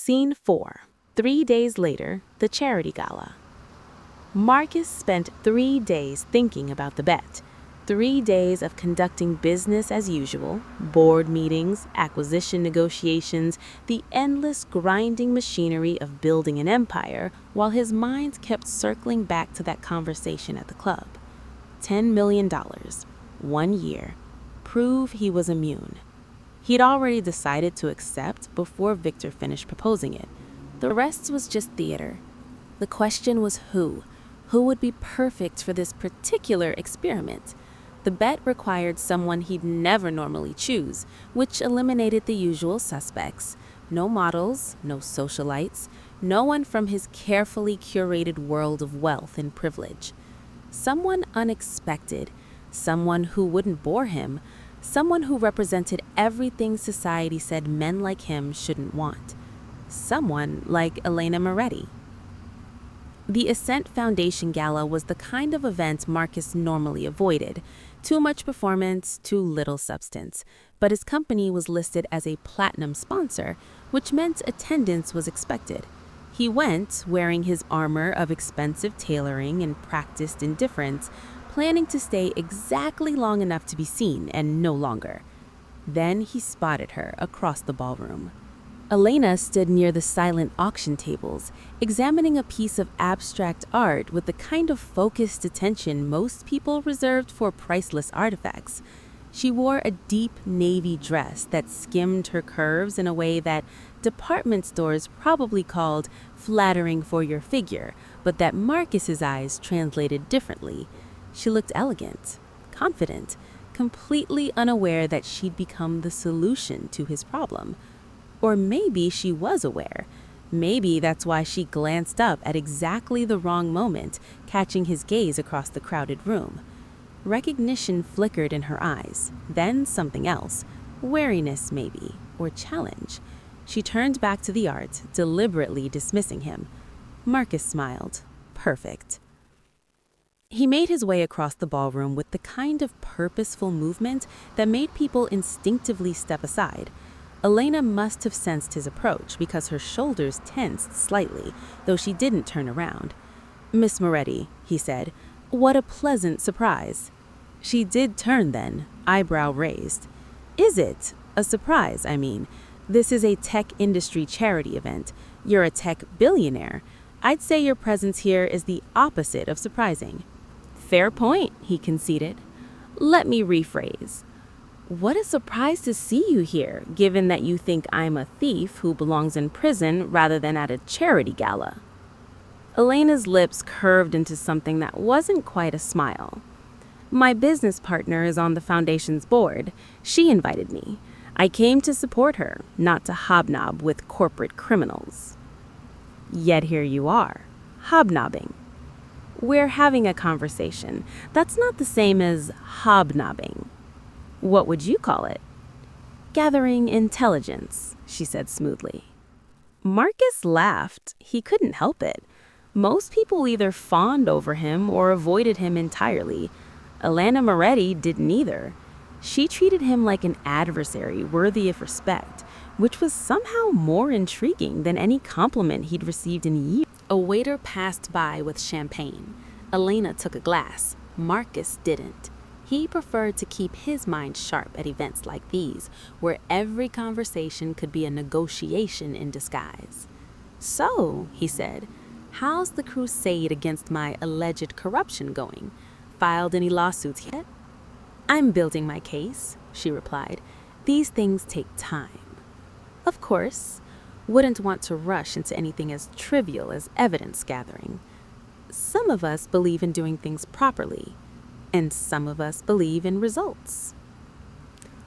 Scene 4. 3 days later, the charity gala. Marcus spent 3 days thinking about the bet. 3 days of conducting business as usual, board meetings, acquisition negotiations, the endless grinding machinery of building an empire, while his mind kept circling back to that conversation at the club. $10 million. 1 year. Prove he was immune. He'd already decided to accept before Victor finished proposing it. The rest was just theater. The question was who? Who would be perfect for this particular experiment? The bet required someone he'd never normally choose, which eliminated the usual suspects. No models, no socialites, no one from his carefully curated world of wealth and privilege. Someone unexpected, someone who wouldn't bore him, someone who represented everything society said men like him shouldn't want. Someone like Elena Moretti. The Ascent Foundation Gala was the kind of event Marcus normally avoided. Too much performance, too little substance. But his company was listed as a platinum sponsor, which meant attendance was expected. He went, wearing his armor of expensive tailoring and practiced indifference, planning to stay exactly long enough to be seen and no longer. Then he spotted her across the ballroom. Elena stood near the silent auction tables, examining a piece of abstract art with the kind of focused attention most people reserved for priceless artifacts. She wore a deep navy dress that skimmed her curves in a way that department stores probably called flattering for your figure, but that Marcus's eyes translated differently. She looked elegant, confident, completely unaware that she'd become the solution to his problem. Or maybe she was aware. Maybe that's why she glanced up at exactly the wrong moment, catching his gaze across the crowded room. Recognition flickered in her eyes, then something else. Wariness, maybe, or challenge. She turned back to the art, deliberately dismissing him. Marcus smiled. Perfect. He made his way across the ballroom with the kind of purposeful movement that made people instinctively step aside. Elena must have sensed his approach because her shoulders tensed slightly, though she didn't turn around. "Miss Moretti," he said, "what a pleasant surprise." She did turn then, eyebrow raised. "Is it? A surprise, I mean. This is a tech industry charity event. You're a tech billionaire. I'd say your presence here is the opposite of surprising." "Fair point," he conceded. "Let me rephrase. What a surprise to see you here, given that you think I'm a thief who belongs in prison rather than at a charity gala." Elena's lips curved into something that wasn't quite a smile. "My business partner is on the foundation's board. She invited me. I came to support her, not to hobnob with corporate criminals." Yet here you are, hobnobbing. "We're having a conversation. That's not the same as hobnobbing." "What would you call it?" "Gathering intelligence," she said smoothly. Marcus laughed. He couldn't help it. Most people either fawned over him or avoided him entirely. Elena Moretti didn't either. She treated him like an adversary worthy of respect, which was somehow more intriguing than any compliment he'd received in years. A waiter passed by with champagne. Elena took a glass. Marcus didn't. He preferred to keep his mind sharp at events like these, where every conversation could be a negotiation in disguise. "So," he said, "how's the crusade against my alleged corruption going? Filed any lawsuits yet?" "I'm building my case," she replied. "These things take time." Of course, wouldn't want to rush into anything as trivial as evidence gathering. Some of us believe in doing things properly, and some of us believe in results.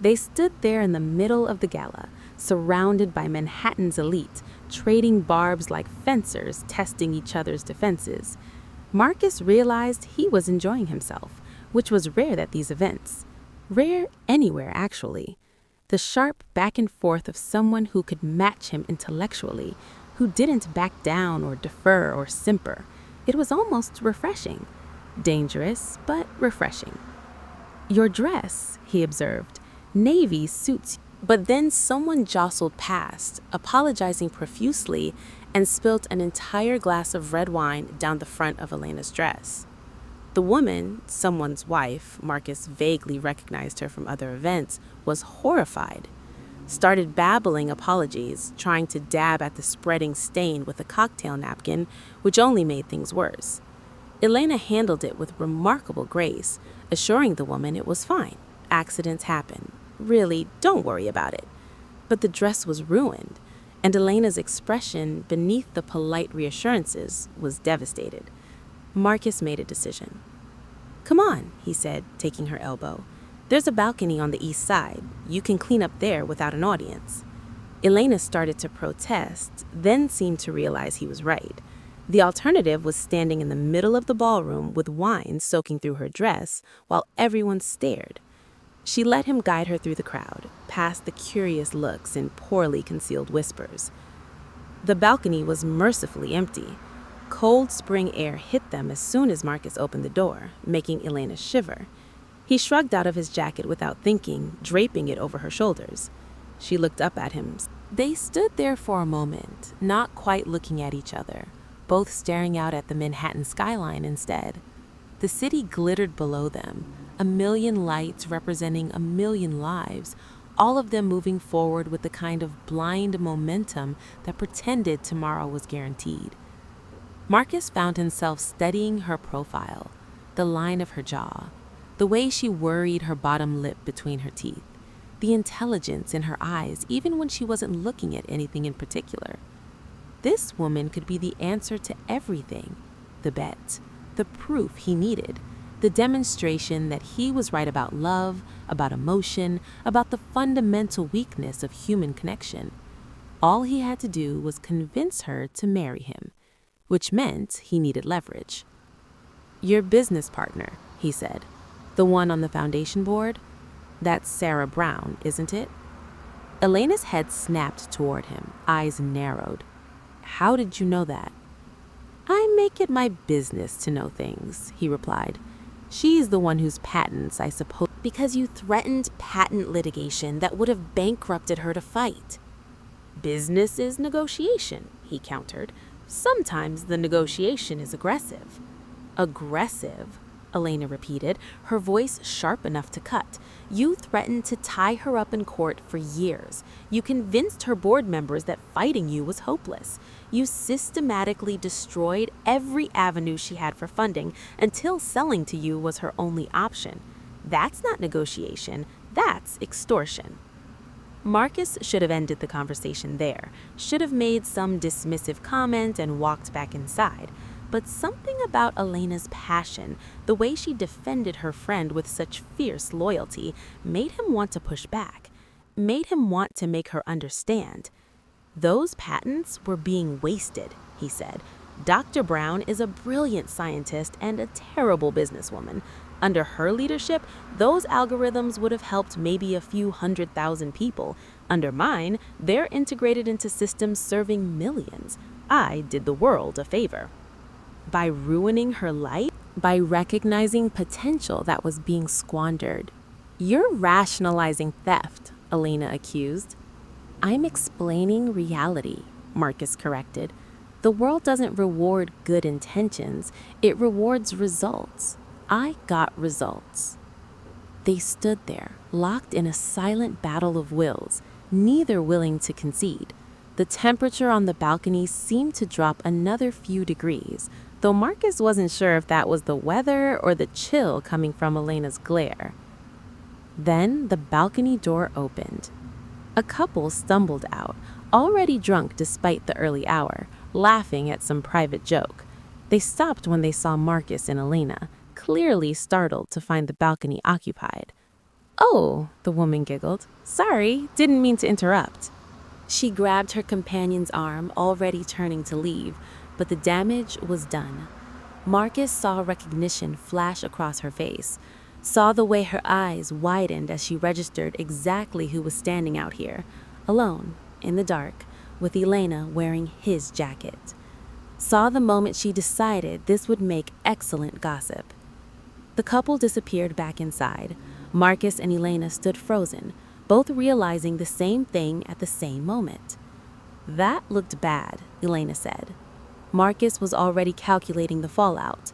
They stood there in the middle of the gala, surrounded by Manhattan's elite, trading barbs like fencers, testing each other's defenses. Marcus realized he was enjoying himself, which was rare at these events. Rare anywhere, actually. The sharp back and forth of someone who could match him intellectually, who didn't back down or defer or simper. It was almost refreshing. Dangerous, but refreshing. "Your dress," he observed. "Navy suits you." But then someone jostled past, apologizing profusely, and spilt an entire glass of red wine down the front of Elena's dress. The woman, someone's wife, Marcus vaguely recognized her from other events, was horrified. Started babbling apologies, trying to dab at the spreading stain with a cocktail napkin, which only made things worse. Elena handled it with remarkable grace, assuring the woman it was fine. Accidents happen. Really, don't worry about it. But the dress was ruined, and Elena's expression beneath the polite reassurances was devastated. Marcus made a decision. "Come on," he said, taking her elbow. "There's a balcony on the east side. You can clean up there without an audience." Elena started to protest, then seemed to realize he was right. The alternative was standing in the middle of the ballroom with wine soaking through her dress while everyone stared. She let him guide her through the crowd, past the curious looks and poorly concealed whispers. The balcony was mercifully empty. Cold spring air hit them as soon as Marcus opened the door, making Elena shiver. He shrugged out of his jacket without thinking, draping it over her shoulders. She looked up at him. They stood there for a moment, not quite looking at each other, both staring out at the Manhattan skyline instead. The city glittered below them, a million lights representing a million lives, all of them moving forward with the kind of blind momentum that pretended tomorrow was guaranteed. Marcus found himself studying her profile, the line of her jaw, the way she worried her bottom lip between her teeth, the intelligence in her eyes even when she wasn't looking at anything in particular. This woman could be the answer to everything, the bet, the proof he needed, the demonstration that he was right about love, about emotion, about the fundamental weakness of human connection. All he had to do was convince her to marry him, which meant he needed leverage. "Your business partner," he said. "The one on the foundation board? That's Sarah Brown, isn't it?" Elena's head snapped toward him, eyes narrowed. "How did you know that?" "I make it my business to know things," he replied. "She's the one whose patents, I suppose." "Because you threatened patent litigation that would have bankrupted her to fight." "Business is negotiation," he countered. "Sometimes the negotiation is aggressive." "Aggressive?" Elena repeated, her voice sharp enough to cut. "You threatened to tie her up in court for years. You convinced her board members that fighting you was hopeless. You systematically destroyed every avenue she had for funding until selling to you was her only option. That's not negotiation, that's extortion." Marcus should have ended the conversation there, should have made some dismissive comment and walked back inside. But something about Elena's passion, the way she defended her friend with such fierce loyalty, made him want to push back, made him want to make her understand. "Those patents were being wasted," he said. "Dr. Brown is a brilliant scientist and a terrible businesswoman. Under her leadership, those algorithms would have helped maybe a few 100,000 people. Under mine, they're integrated into systems serving millions. I did the world a favor." By ruining her life, by recognizing potential that was being squandered. "You're rationalizing theft," Elena accused. "I'm explaining reality," Marcus corrected. "The world doesn't reward good intentions, it rewards results. I got results." They stood there, locked in a silent battle of wills, neither willing to concede. The temperature on the balcony seemed to drop another few degrees, though Marcus wasn't sure if that was the weather or the chill coming from Elena's glare. Then the balcony door opened. A couple stumbled out, already drunk despite the early hour, laughing at some private joke. They stopped when they saw Marcus and Elena, clearly startled to find the balcony occupied. "Oh," the woman giggled. "Sorry, didn't mean to interrupt." She grabbed her companion's arm, already turning to leave, but the damage was done. Marcus saw recognition flash across her face, saw the way her eyes widened as she registered exactly who was standing out here, alone, in the dark, with Elena wearing his jacket. Saw the moment she decided this would make excellent gossip. The couple disappeared back inside. Marcus and Elena stood frozen, both realizing the same thing at the same moment. That looked bad, Elena said. Marcus was already calculating the fallout.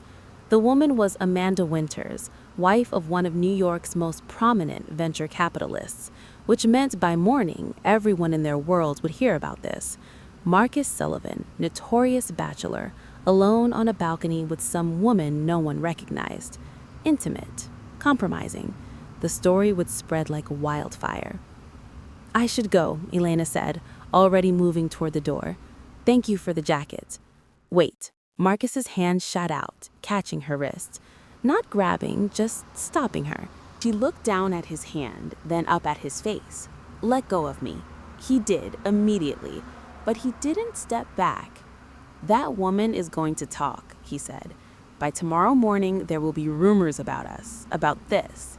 The woman was Amanda Winters, wife of one of New York's most prominent venture capitalists, which meant by morning, everyone in their world would hear about this. Marcus Sullivan, notorious bachelor, alone on a balcony with some woman no one recognized. Intimate, compromising. The story would spread like wildfire. "I should go," Elena said, already moving toward the door. "Thank you for the jacket." "Wait." Marcus's hand shot out, catching her wrist. Not grabbing, just stopping her. She looked down at his hand, then up at his face. "Let go of me." He did, immediately, but he didn't step back. "That woman is going to talk," he said. "By tomorrow morning, there will be rumors about us, about this."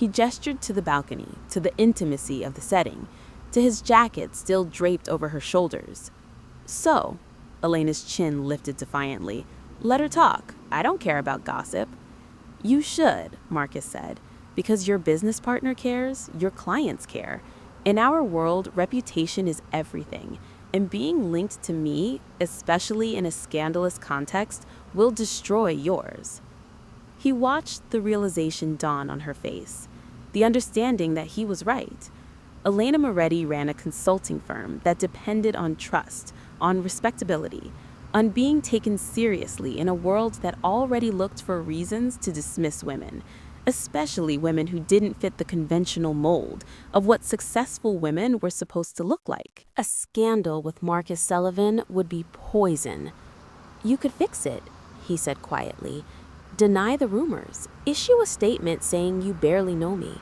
He gestured to the balcony, to the intimacy of the setting, to his jacket still draped over her shoulders. "So," Elena's chin lifted defiantly, "let her talk. I don't care about gossip." "You should," Marcus said, "because your business partner cares, your clients care. In our world, reputation is everything, and being linked to me, especially in a scandalous context, will destroy yours." He watched the realization dawn on her face, the understanding that he was right. Elena Moretti ran a consulting firm that depended on trust, on respectability, on being taken seriously in a world that already looked for reasons to dismiss women, especially women who didn't fit the conventional mold of what successful women were supposed to look like. A scandal with Marcus Sullivan would be poison. "You could fix it," he said quietly. "Deny the rumors. Issue a statement saying you barely know me."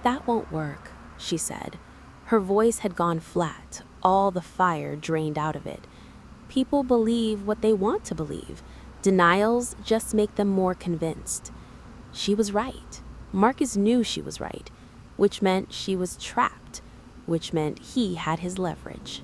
"That won't work," she said. Her voice had gone flat, all the fire drained out of it. "People believe what they want to believe. Denials just make them more convinced." She was right. Marcus knew she was right, which meant she was trapped, which meant he had his leverage.